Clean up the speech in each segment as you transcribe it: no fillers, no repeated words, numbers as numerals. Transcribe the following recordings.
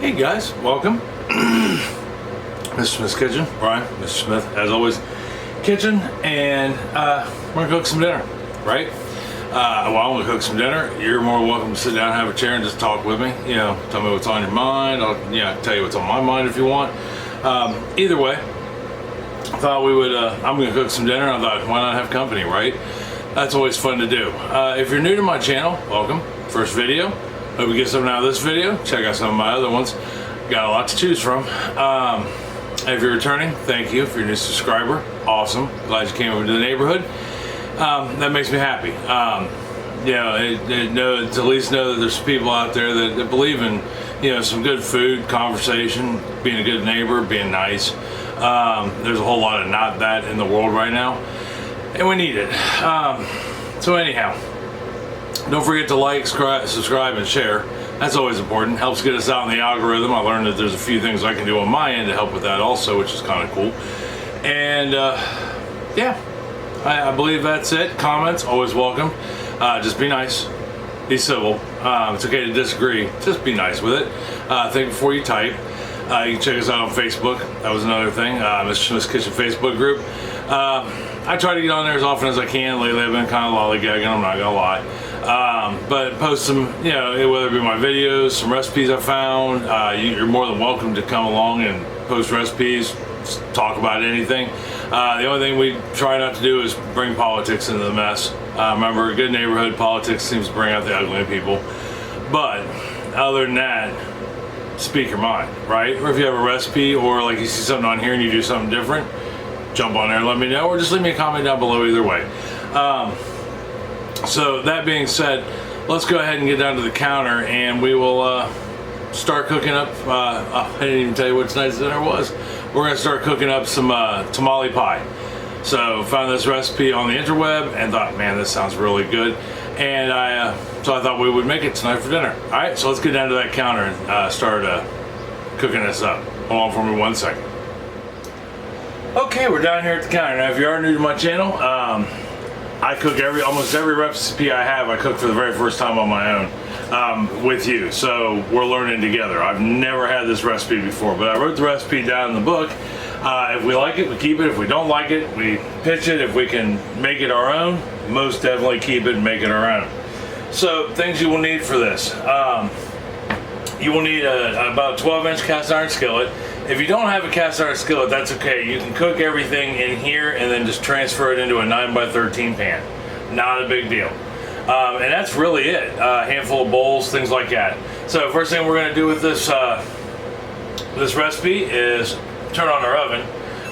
Hey guys, welcome. Mr. Smith's Kitchen, Brian, Mr. Smith, as always, kitchen, and we're gonna cook some dinner, right? While I'm gonna cook some dinner, you're more welcome to sit down, have a chair, and just talk with me. You know, tell me what's on your mind. I'll tell you what's on my mind if you want. Either way, I thought we would. I'm gonna cook some dinner. I thought, why not have company, right? That's always fun to do. If you're new to my channel, welcome. First video. Hope you get something out of this video. Check out some of my other ones. Got a lot to choose from. If you're returning, thank you. If you're a new subscriber, awesome. Glad you came over to the neighborhood. That makes me happy. To at least know that there's people out there that believe in, some good food, conversation, being a good neighbor, being nice. There's a whole lot of not that in the world right now, and we need it. So anyhow, don't forget to like, subscribe, and share. That's always important. Helps get us out in the algorithm. I learned that there's a few things I can do on my end to help with that also, which is kind of cool. And I believe that's it. Comments, always welcome. Just be nice. Be civil. It's okay to disagree. Just be nice with it. Think before you type. You can check us out on Facebook. That was another thing. Mr. Smith's Kitchen Facebook group. I try to get on there as often as I can. Lately I've been kind of lollygagging, I'm not gonna lie. But post some, whether it be my videos, some recipes I found. You're more than welcome to come along and post recipes, talk about anything. The only thing we try not to do is bring politics into the mess. Remember, a good neighborhood, politics seems to bring out the ugly in people. But other than that, speak your mind, right? Or if you have a recipe, or like you see something on here and you do something different, jump on there and let me know, or just leave me a comment down below. Either way. So that being said, let's go ahead and get down to the counter, and we will start cooking up. I didn't even tell you what tonight's dinner was. We're gonna start cooking up some tamale pie. So found this recipe on the interweb and thought, man, this sounds really good. And so I thought we would make it tonight for dinner. All right, so let's get down to that counter and start cooking this up. Hold on for me 1 second. Okay, we're down here at the counter. Now, if you are new to my channel, I cook almost every recipe I have. I cook for the very first time on my own with you. So we're learning together. I've never had this recipe before, but I wrote the recipe down in the book. If we like it, we keep it. If we don't like it, we pitch it. If we can make it our own, most definitely keep it and make it our own. So things you will need for this. You will need about a 12-inch cast iron skillet. If you don't have a cast iron skillet, that's okay. You can cook everything in here and then just transfer it into a 9x13 pan. Not a big deal. And that's really it. A handful of bowls, things like that. So first thing we're going to do with this this recipe is turn on our oven.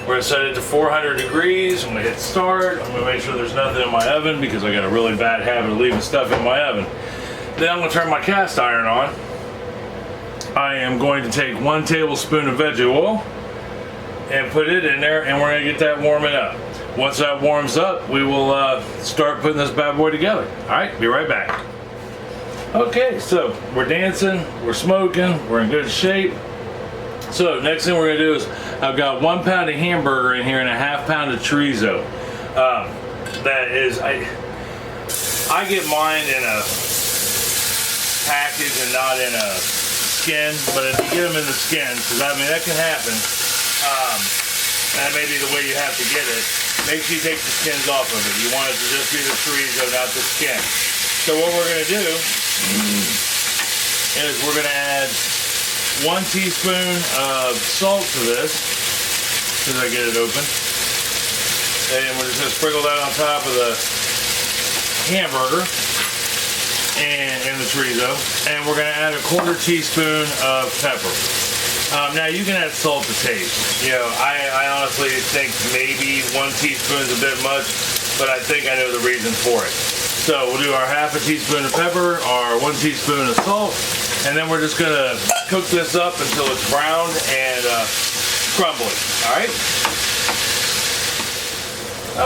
We're going to set it to 400 degrees. I'm going to hit start. I'm going to make sure there's nothing in my oven because I got a really bad habit of leaving stuff in my oven. Then I'm going to turn my cast iron on. I am going to take 1 tablespoon of veggie oil and put it in there, and we're going to get that warming up. Once that warms up, we will start putting this bad boy together. All right, be right back. Okay, so we're dancing, we're smoking, we're in good shape. So next thing we're going to do is I've got 1 pound of hamburger in here and a ½ pound of chorizo. That is, I get mine in a package and not in a skin, but if you get them in the skin, because I mean that can happen, that may be the way you have to get it. Make sure you take the skins off of it. You want it to just be the chorizo, not the skin. So what we're going to do is we're going to add 1 teaspoon of salt to this, as soon as I get it open, and we're just going to sprinkle that on top of the hamburger and the chorizo, and we're going to add a 1/4 teaspoon of pepper. Now you can add salt to taste. I honestly think maybe 1 teaspoon is a bit much, but I think I know the reason for it. So we'll do our ½ teaspoon of pepper, our 1 teaspoon of salt, and then we're just going to cook this up until it's browned and crumbly. All right.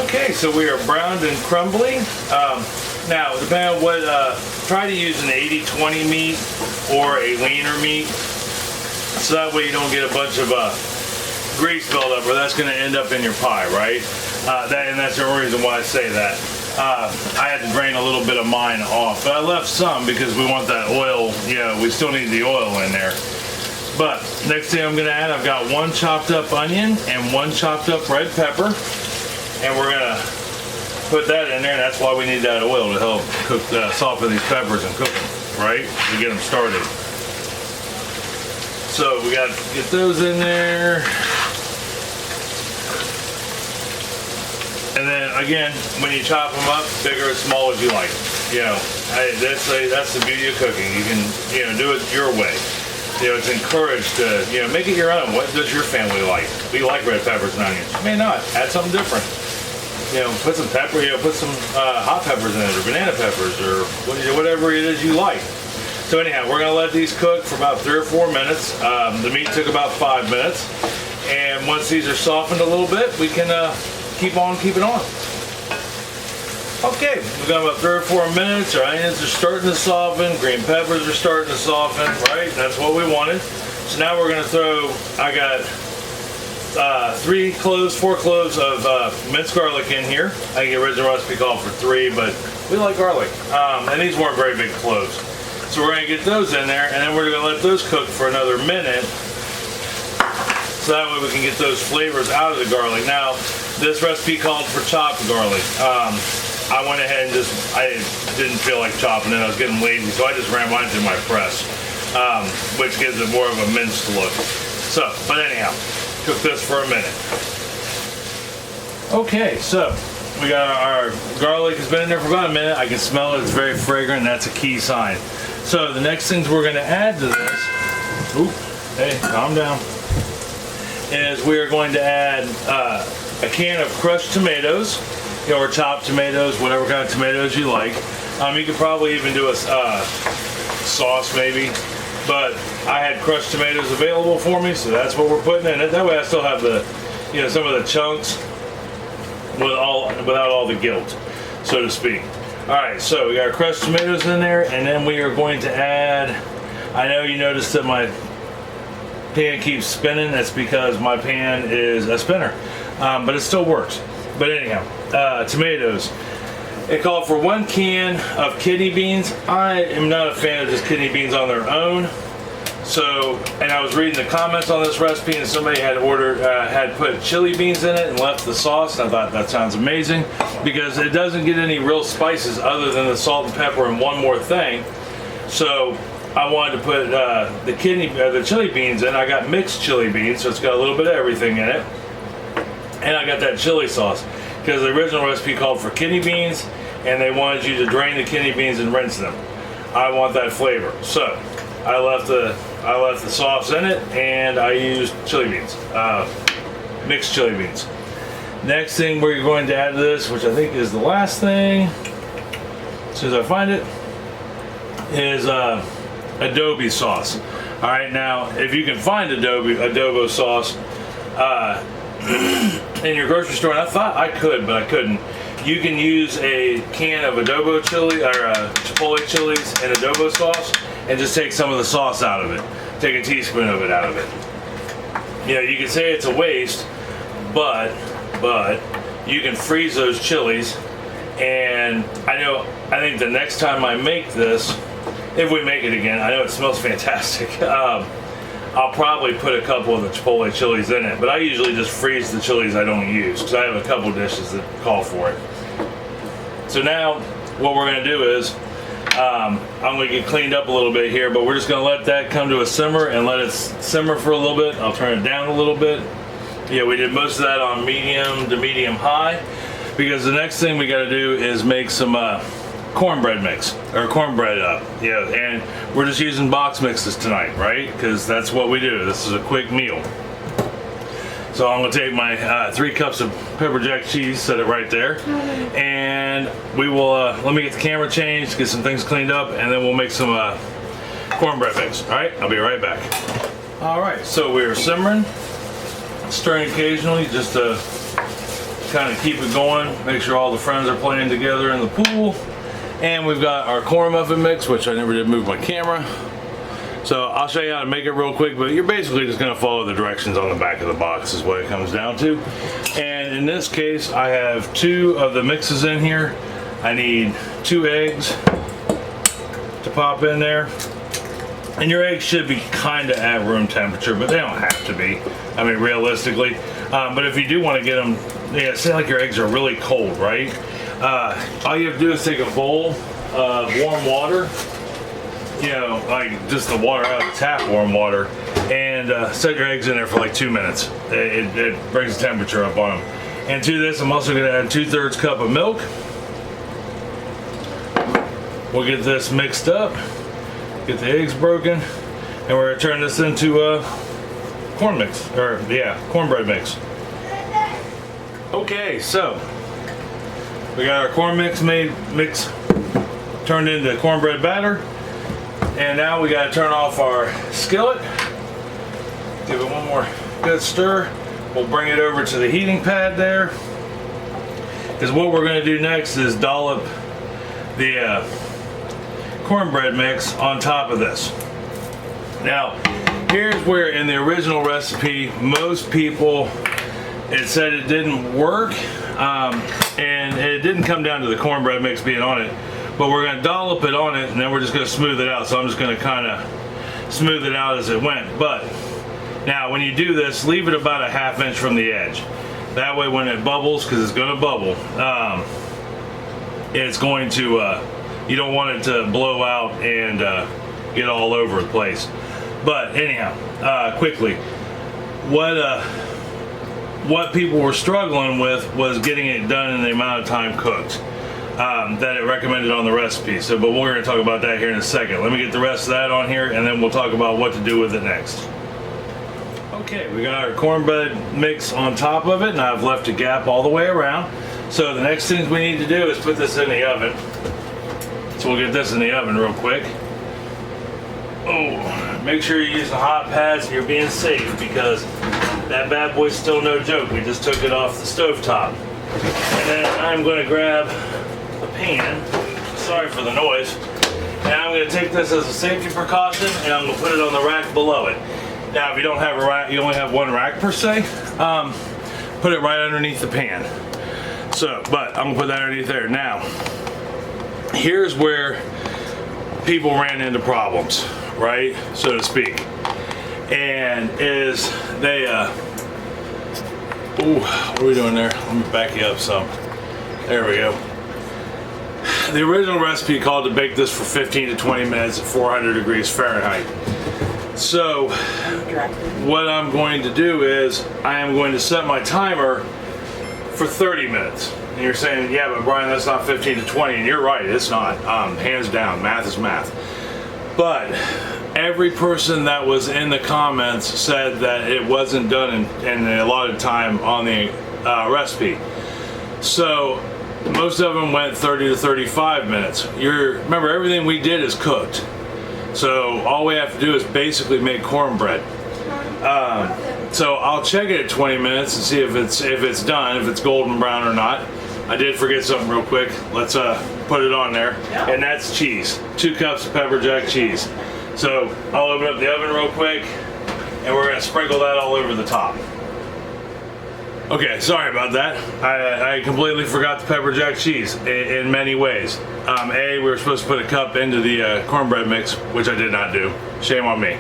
Okay, so we are browned and crumbly. Now, depending on what, try to use an 80-20 meat or a leaner meat, so that way you don't get a bunch of grease buildup, or that's going to end up in your pie, right? And that's the reason why I say that. I had to drain a little bit of mine off, but I left some because we want that oil, we still need the oil in there. But next thing I'm gonna add, I've got 1 chopped up onion and 1 chopped up red pepper. And we're gonna put that in there, and that's why we need that oil to help cook, soften these peppers and cook them, right? To get them started. So we got to get those in there. And then again, when you chop them up, big or small as you like. You know, that's the beauty of cooking. You can, you know, do it your way. You know, it's encouraged to, you know, make it your own. What does your family like? We like red peppers and onions. You may not. Add something different. You know, put some pepper, you know, put some hot peppers in it, or banana peppers, or whatever it is you like. So anyhow, we're gonna let these cook for about 3 or 4 minutes. The meat took about 5 minutes. And once these are softened a little bit, we can keep on keeping on. Okay, we've got about 3 or 4 minutes. Our onions are starting to soften. Green peppers are starting to soften, right? That's what we wanted. So now we're gonna throw, I got 4 cloves of minced garlic in here. I think the original recipe called for 3, but we like garlic. And these weren't very big cloves. So we're gonna get those in there, and then we're gonna let those cook for another minute. So that way we can get those flavors out of the garlic. Now, this recipe called for chopped garlic. I went ahead and I didn't feel like chopping it. I was getting lazy, so I just ran mine through my press, which gives it more of a minced look. So, but anyhow, cook this for a minute. Okay, so we got our garlic has been in there for about a minute. I can smell it. It's very fragrant, and that's a key sign. So the next things we're going to add to this, hey, calm down, is we are going to add a can of crushed tomatoes, you know, or chopped tomatoes, whatever kind of tomatoes you like. You could probably even do a sauce maybe, but I had crushed tomatoes available for me, so that's what we're putting in it. That way I still have the, you know, some of the chunks without all the guilt, so to speak. All right, so we got our crushed tomatoes in there, and then we are going to add, I know you noticed that my pan keeps spinning. That's because my pan is a spinner, but it still works. But anyhow, tomatoes. It called for 1 can of kidney beans. I am not a fan of just kidney beans on their own. So, and I was reading the comments on this recipe, and somebody had ordered, had put chili beans in it and left the sauce. And I thought that sounds amazing because it doesn't get any real spices other than the salt and pepper and one more thing. So I wanted to put the chili beans in. I got mixed chili beans, so it's got a little bit of everything in it. And I got that chili sauce because the original recipe called for kidney beans, and they wanted you to drain the kidney beans and rinse them. I want that flavor, so I left the sauce in it, and I used chili beans, mixed chili beans. Next thing we're going to add to this, which I think is the last thing, as soon as I find it, is adobo sauce. All right, now if you can find adobo sauce in your grocery store, and I thought I could, but I couldn't. You can use a can of adobo chili or chipotle chilies and adobo sauce, and just take some of the sauce out of it. Take a teaspoon of it out of it. You know, you can say it's a waste, but you can freeze those chilies. And I think the next time I make this, if we make it again, I know it smells fantastic. I'll probably put a couple of the chipotle chilies in it, but I usually just freeze the chilies I don't use because I have a couple dishes that call for it. So now what we're going to do is I'm going to get cleaned up a little bit here, but we're just going to let that come to a simmer and let it simmer for a little bit. I'll turn it down a little bit. Yeah, we did most of that on medium to medium high because the next thing we got to do is make some cornbread mix, or cornbread up. Yeah, and we're just using box mixes tonight, right? Because that's what we do. This is a quick meal. So I'm gonna take my 3 cups of pepper jack cheese, set it right there, and we will, let me get the camera changed, get some things cleaned up, and then we'll make some cornbread mix. All right, I'll be right back. All right, so we're simmering, stirring occasionally, just to kind of keep it going, make sure all the friends are playing together in the pool. And we've got our corn muffin mix, which I never did move my camera. So I'll show you how to make it real quick, but you're basically just gonna follow the directions on the back of the box is what it comes down to. And in this case, I have 2 of the mixes in here. I need 2 eggs to pop in there. And your eggs should be kind of at room temperature, but they don't have to be. I mean, realistically. But if you do want to get them, say like your eggs are really cold, right? All you have to do is take a bowl of warm water, like just the water out of the tap, warm water, and set your eggs in there for like 2 minutes. It brings the temperature up on them. And to this, I'm also going to add 2/3 cup of milk. We'll get this mixed up. Get the eggs broken, and we're gonna turn this into corn mix, or cornbread mix. Okay, so we got our corn mix turned into cornbread batter, and now we gotta turn off our skillet. Give it one more good stir. We'll bring it over to the heating pad there, because what we're gonna do next is dollop the cornbread mix on top of this. Now, here's where in the original recipe, most people, it said it didn't work, and it didn't come down to the cornbread mix being on it, but we're gonna dollop it on it, and then we're just gonna smooth it out. So I'm just gonna kind of smooth it out as it went. But now, when you do this, leave it about a 1/2 inch from the edge. That way when it bubbles, because it's gonna bubble, it's going to, you don't want it to blow out and get all over the place. But anyhow, quickly, what people were struggling with was getting it done in the amount of time cooked that it recommended on the recipe. So, but we're going to talk about that here in a second. Let me get the rest of that on here, and then we'll talk about what to do with it next. Okay, we got our cornbread mix on top of it, and I've left a gap all the way around. So the next things we need to do is put this in the oven. So we'll get this in the oven real quick. Oh, make sure you're using hot pads and you're being safe, because that bad boy's still no joke. We just took it off the stovetop. And then I'm going to grab a pan. Sorry for the noise. And I'm going to take this as a safety precaution, and I'm going to put it on the rack below it. Now, if you don't have a rack, you only have one rack per se, put it right underneath the pan. So, but I'm going to put that underneath there. Now, here's where people ran into problems, right, so to speak, and is they ooh, what are we doing there? Let me back you up some. There we go. The original recipe called to bake this for 15 to 20 minutes at 400 degrees Fahrenheit. So what I'm going to do is I am going to set my timer for 30 minutes. And you're saying, yeah, but Brian, that's not 15 to 20. And you're right, it's not. Hands down, math is math. But every person that was in the comments said that it wasn't done in a allotted time on the recipe. So most of them went 30 to 35 minutes. Remember, everything we did is cooked. So all we have to do is basically make cornbread. So I'll check it at 20 minutes and see if it's done, if it's golden brown or not. I did forget something real quick. Let's put it on there. Yeah. And that's cheese. 2 cups of pepper jack cheese. So I'll open up the oven real quick, and we're gonna sprinkle that all over the top. Okay, sorry about that. I completely forgot the pepper jack cheese in many ways. We were supposed to put a cup into the cornbread mix, which I did not do. Shame on me.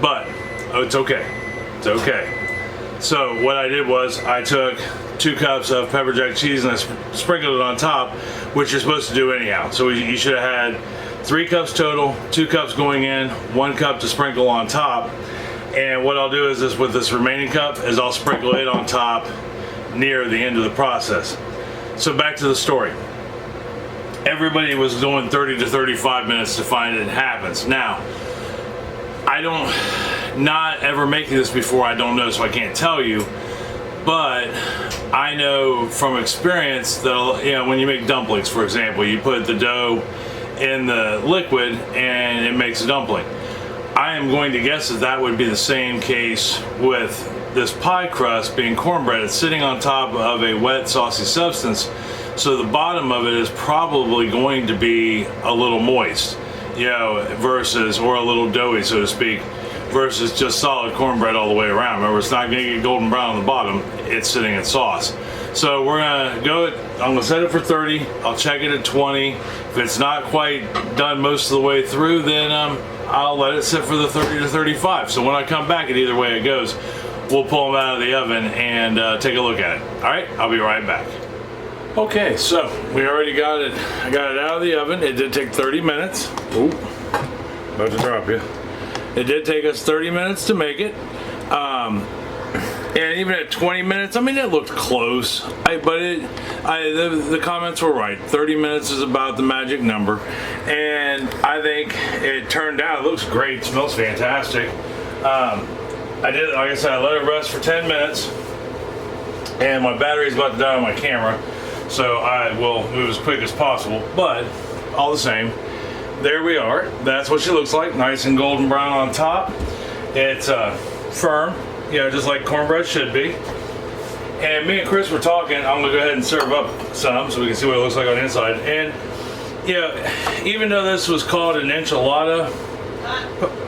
But it's okay. It's okay. So what I did was I took 2 cups of pepper jack cheese and I sprinkled it on top, which you're supposed to do anyhow. So you should have had 3 cups total, 2 cups going in, 1 cup to sprinkle on top. And what I'll do is with this remaining cup is I'll sprinkle it on top near the end of the process. So back to the story. Everybody was doing 30 to 35 minutes to find it happens. Now, not ever making this before, I don't know, so I can't tell you. But I know from experience that, when you make dumplings, for example, you put the dough in the liquid and it makes a dumpling. I am going to guess that would be the same case with this pie crust being cornbread. It's sitting on top of a wet, saucy substance, so the bottom of it is probably going to be a little moist, versus, or a little doughy, so to speak, versus just solid cornbread all the way around. Remember, it's not going to get golden brown on the bottom, it's sitting in sauce. So we're going to I'm going to set it for 30, I'll check it at 20. If it's not quite done most of the way through, then I'll let it sit for the 30 to 35. So when I come back, and either way it goes, we'll pull them out of the oven and take a look at it. All right, I'll be right back. Okay, so we already got it. I got it out of the oven. It did take 30 minutes. Ooh, about to drop you. It did take us 30 minutes to make it. And even at 20 minutes, I mean, it looked close. The comments were right. 30 minutes is about the magic number. And I think it turned out, it looks great, smells fantastic. I did, like I said, I let it rest for 10 minutes. And my battery's about to die on my camera. So I will move as quick as possible. But all the same, there we are. That's what she looks like. Nice and golden brown on top. It's firm. You know, just like cornbread should be. And me and Chris were talking. I'm gonna go ahead and serve up some so we can see what it looks like on the inside. And you know, even though this was called an enchilada,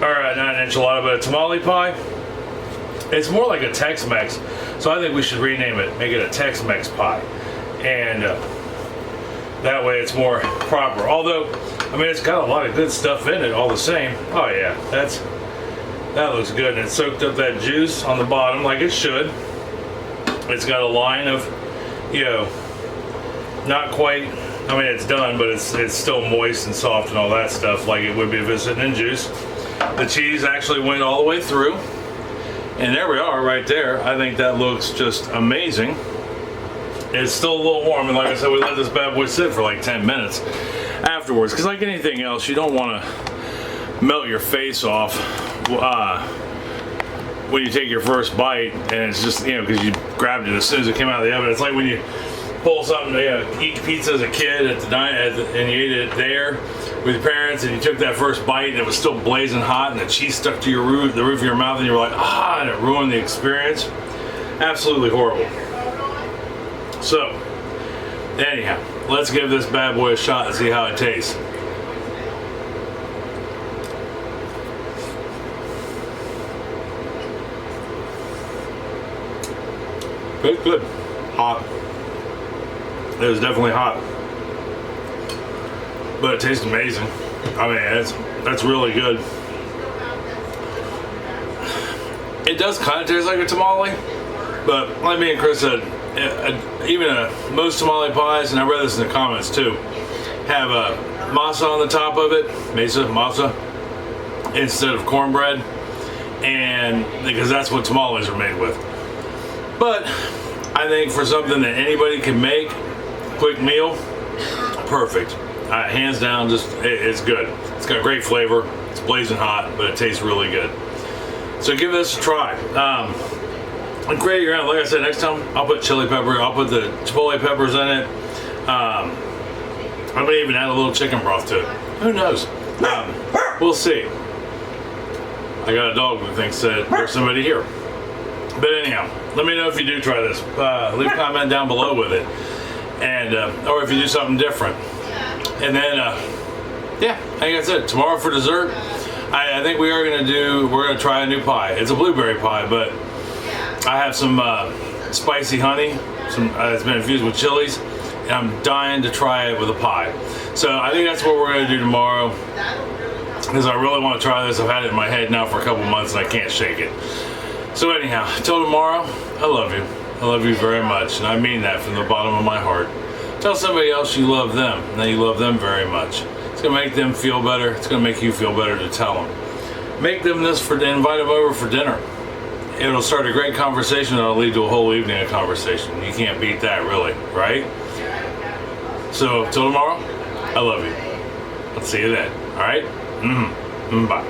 or not an enchilada, but a tamale pie, it's more like a Tex-Mex. So I think we should rename it, make it a Tex-Mex pie, and that way it's more proper. Although, I mean, it's got a lot of good stuff in it all the same. Oh yeah, that looks good, and it soaked up that juice on the bottom like it should. It's got a line of, you know, not quite, I mean, it's done, but it's still moist and soft and all that stuff like it would be if it's sitting in juice. The cheese actually went all the way through, and there we are right there. I think that looks just amazing. It's still a little warm, and like I said, we let this bad boy sit for like 10 minutes afterwards, because like anything else, you don't want to melt your face off when you take your first bite, and it's just, you know, because you grabbed it as soon as it came out of the oven. It's like when you pull something, you know, eat pizza as a kid at the diner, and you ate it there with your parents, and you took that first bite and it was still blazing hot, and the cheese stuck to the roof of your mouth, and you were like, ah, and it ruined the experience. Absolutely horrible. So anyhow, let's give this bad boy a shot and see how it tastes. It's good. Hot. It was definitely hot. But it tastes amazing. I mean, that's really good. It does kind of taste like a tamale, but like me and Chris said, even most tamale pies, and I read this in the comments too, have a masa on the top of it, masa, instead of cornbread, and because that's what tamales are made with. But I think for something that anybody can make, quick meal, perfect. Hands down, just it's good. It's got great flavor. It's blazing hot, but it tastes really good. So give this a try. And create your own. Like I said, next time I'll put chili pepper. I'll put the chipotle peppers in it. I may even add a little chicken broth to it. Who knows? We'll see. I got a dog who thinks that there's somebody here. But anyhow, let me know if you do try this. Leave a comment down below with it, and or if you do something different. And then, yeah, like I said, tomorrow for dessert, I think we're gonna try a new pie. It's a blueberry pie, but I have some spicy honey. It's been infused with chilies, and I'm dying to try it with a pie. So I think that's what we're gonna do tomorrow, because I really want to try this. I've had it in my head now for a couple months, and I can't shake it. So anyhow, till tomorrow, I love you. I love you very much, and I mean that from the bottom of my heart. Tell somebody else you love them, and that you love them very much. It's gonna make them feel better. It's gonna make you feel better to tell them. Make them this invite them over for dinner. It'll start a great conversation, that'll lead to a whole evening of conversation. You can't beat that, really, right? So till tomorrow, I love you. I'll see you then, all right? Bye.